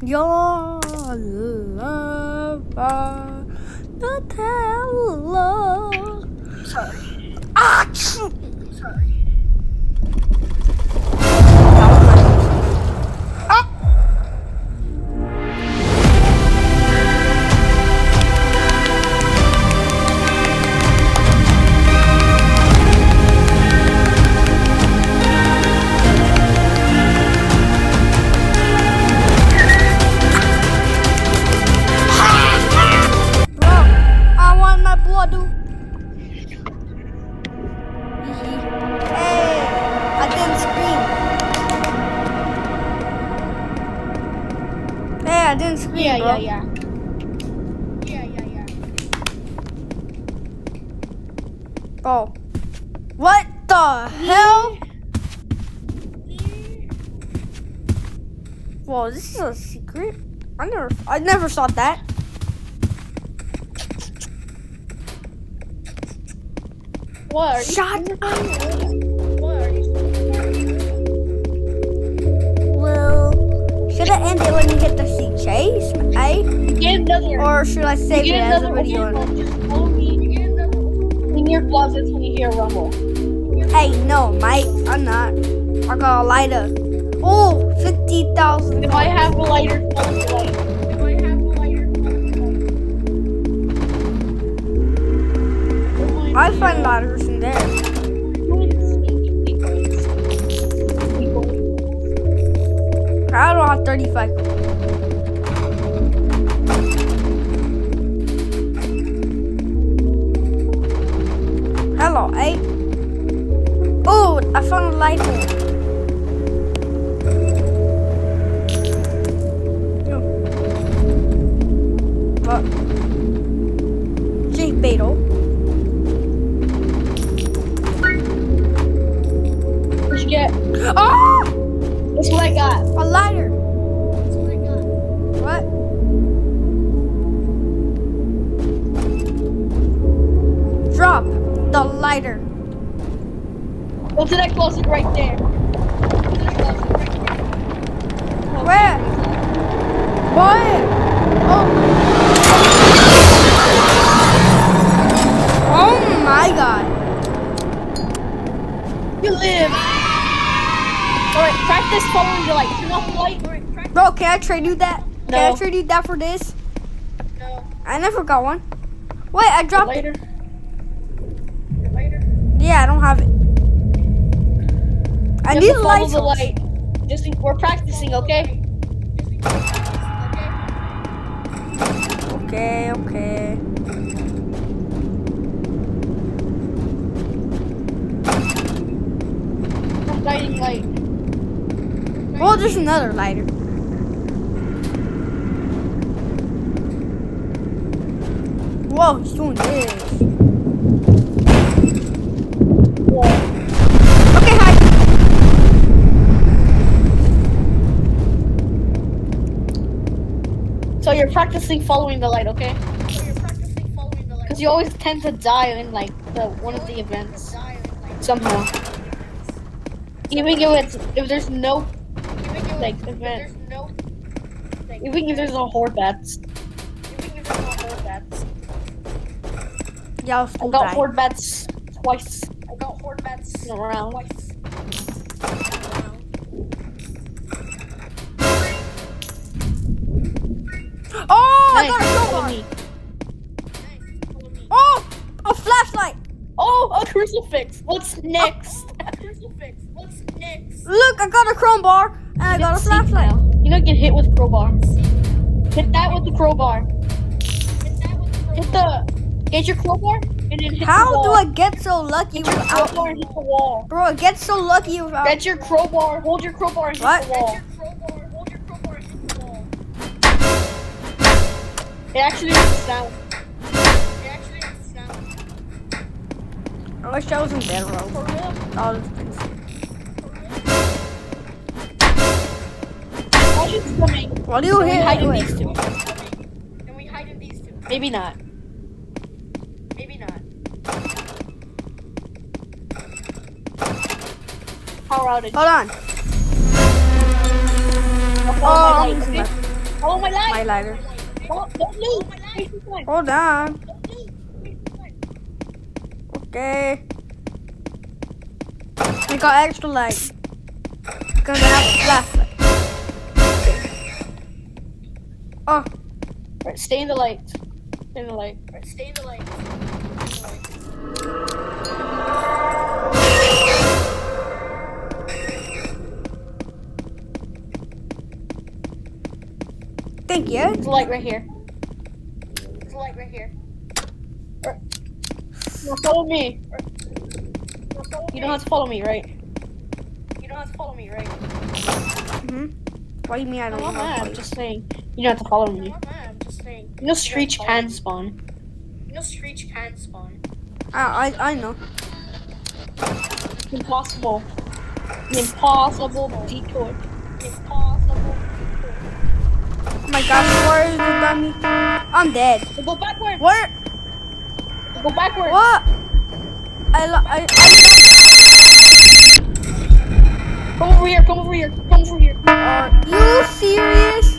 Your lover, the teller. Sorry. Ah! Sorry. Ah! Bro, I want my blood, dude. Hey, I didn't scream. Hey, I didn't scream, Yeah, bro. yeah. Bro, what the hell? Whoa, this is a secret. I never saw that. What? Are you Shut up. What are you? Well, should I end it when you get the sea chase, eh? Get another. Or should I save it as a video? Just follow me. Get another. In your closets when you hear a rumble. Hey, no, mate, I'm not. I got a lighter. Oh, 50,000. If I have a lighter, follow the light. If I have a lighter, follow the light. I find lighters in there. I don't have 35. Hello, eh? Oh, I found a lighter. What? Jeep Beetle. What'd you get? Ah! That's what I got. A lighter. That's what I got. What? Drop the lighter. Go to that closet right there. Where? Where? Oh. Oh my god. You live. Alright, practice following the light. Turn off the light. Bro, can I trade you that? Can I No. trade you that for this? No. I never got one. Wait, I dropped it. Later. Later. Yeah, I don't have it. I need a follow light the light. Just we're practicing, okay? Okay, okay. Guiding light. Oh, there's another lighter. Whoa, he's doing this. Okay, hi. So you're practicing following the light, okay? Because you always tend to die in like one of the events somehow. Even if there's no like event. Even if there's no horde bats. Yeah, I'll I still got die. horde bats twice. In a round. Oh, I Nice, got a follow crowbar. me. Oh, a flashlight. Oh, a crucifix. What's next? Look, I got a crowbar and I got a flashlight. You don't get hit with crowbar. Hit that with the crowbar. Get your crowbar and then hit the How wall. do I get so lucky Get your without? crowbar and hit the wall. Bro, I get so lucky without. Get your crowbar. Hold your crowbar and hit What? the wall. It actually makes a sound. I wish I was in bed, bro. Oh, Watch it coming. what do you Can we hide in hear? these two? Maybe not. Power outage. Hold on. I'll follow my Oh, light, I'm okay? using Follow my my light. lighter. Don't lose. Waste your time. Hold on. Okay. I got extra light. Because I have a flashlight. Oh, Right, stay in the light. Stay in the light. Right, stay in the light. thank you. There's a light right here. There's a light right here. Right. Now follow me. You don't have to follow me, right? You don't have to follow me, right? What do you mean I don't No, know? I'm just saying. You don't have to follow me. I'm just saying. You know Screech can spawn. You know Screech can spawn. I know. Impossible. Impossible decoy. Impossible. Oh my gosh, where is the dummy? I'm dead. Go backwards. Where? Go backwards. What? Come over here. Come over here. Come over here. Are you serious?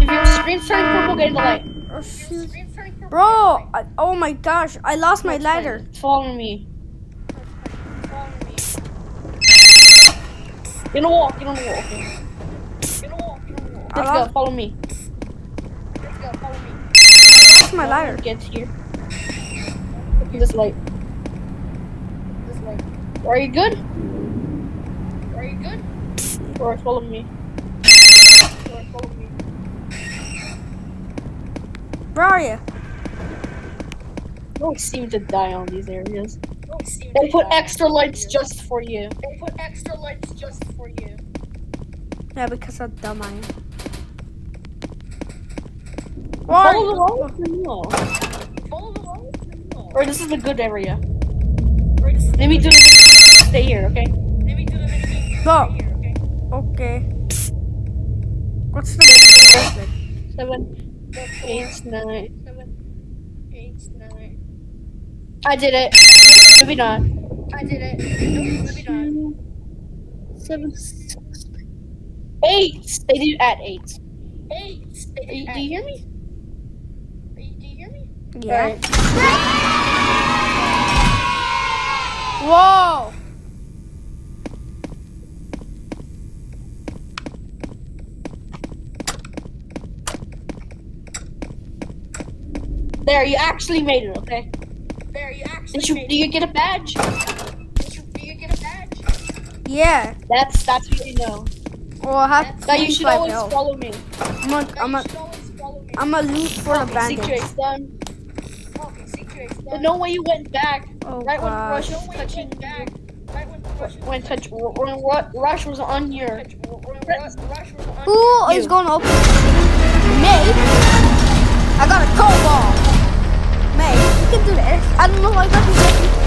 If your screen's turning purple, get in the light. Bro, oh my gosh, I lost my lighter. Follow me. Get on the wall. Get on the wall. Okay. Get on the wall. Get on the wall. Let's go. Follow me. Let's go. Follow me. Where's my lighter? Get here. Look at this light. This light. Are you good? Are you good? Or follow me. Or follow me. Where are you? You always seem to die on these areas. They put extra lights just for you. They put extra lights just for you. Yeah, because how dumb I am. Follow the road or no? Follow the road or no? Or this is a good area. Maybe do the stay here, okay? Maybe do the Go. stay here, okay? Okay. What's the 7, 8, 9. 7, 8, 9. I did it. Maybe not. I did it. Maybe not. 7, 6, 8. They did at 8. 8. Do you hear me? Do you hear me? Yeah. Right. Whoa. There, you actually made it, okay? There, you actually made it. Do you get a badge? Do you get a badge? Yeah. That's what you know. Well, I have That you should 25 always health. follow me. I'm a loot for the bandage. Secret's done. The no way you went back. Oh, right when gosh. Rush was touching you. When Rush was on your. Who is going to open May? I got a cobalt. May, you can do this. I don't know why I got this.